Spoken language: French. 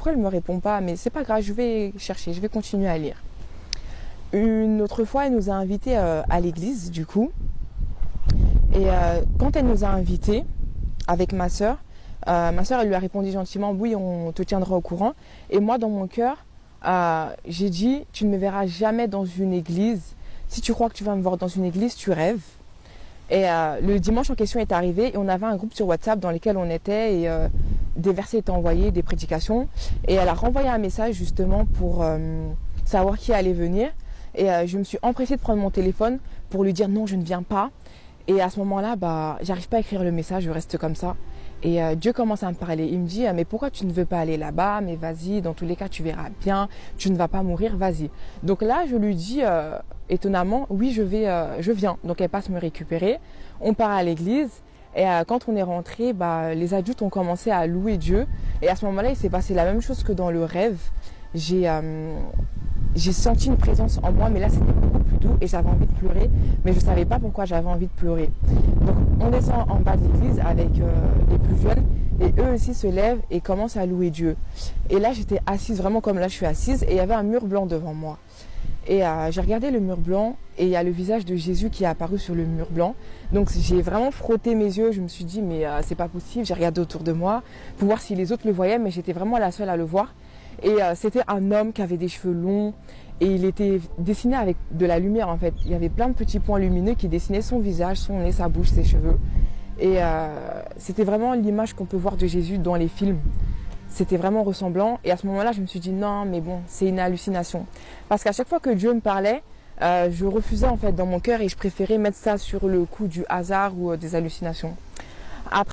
pourquoi elle me répond pas? Mais c'est pas grave, je vais chercher, je vais continuer à lire. Une autre fois, elle nous a invités à l'église, du coup. Et quand elle nous a invités, avec ma sœur, elle lui a répondu gentiment, oui, on te tiendra au courant. Et moi, dans mon cœur, j'ai dit, tu ne me verras jamais dans une église. Si tu crois que tu vas me voir dans une église, tu rêves. Et le dimanche en question est arrivé et on avait un groupe sur WhatsApp dans lequel on était et des versets étaient envoyés, des prédications. Et elle a renvoyé un message justement pour savoir qui allait venir. Et je me suis empressée de prendre mon téléphone pour lui dire non, je ne viens pas. Et à ce moment-là, j'arrive pas à écrire le message, je reste comme ça. Et Dieu commence à me parler. Il me dit, mais pourquoi tu ne veux pas aller là-bas? Mais vas-y, dans tous les cas, tu verras bien. Tu ne vas pas mourir, vas-y. Donc là, je lui dis, étonnamment, oui, je viens. Donc elle passe me récupérer. On part à l'église. Et quand on est rentré, les adultes ont commencé à louer Dieu. Et à ce moment-là, il s'est passé la même chose que dans le rêve. J'ai senti une présence en moi, mais là c'était beaucoup plus doux et j'avais envie de pleurer, mais je ne savais pas pourquoi j'avais envie de pleurer. Donc on descend en bas de l'église avec les plus jeunes et eux aussi se lèvent et commencent à louer Dieu. Et là j'étais assise, vraiment comme là je suis assise, et il y avait un mur blanc devant moi. Et j'ai regardé le mur blanc et il y a le visage de Jésus qui est apparu sur le mur blanc. Donc j'ai vraiment frotté mes yeux, je me suis dit mais c'est pas possible, j'ai regardé autour de moi pour voir si les autres le voyaient, mais j'étais vraiment la seule à le voir. Et c'était un homme qui avait des cheveux longs et il était dessiné avec de la lumière en fait. Il y avait plein de petits points lumineux qui dessinaient son visage, son nez, sa bouche, ses cheveux. Et c'était vraiment l'image qu'on peut voir de Jésus dans les films. C'était vraiment ressemblant. Et à ce moment-là, je me suis dit non, mais bon, c'est une hallucination. Parce qu'à chaque fois que Dieu me parlait, je refusais en fait dans mon cœur et je préférais mettre ça sur le coup du hasard ou des hallucinations. Après,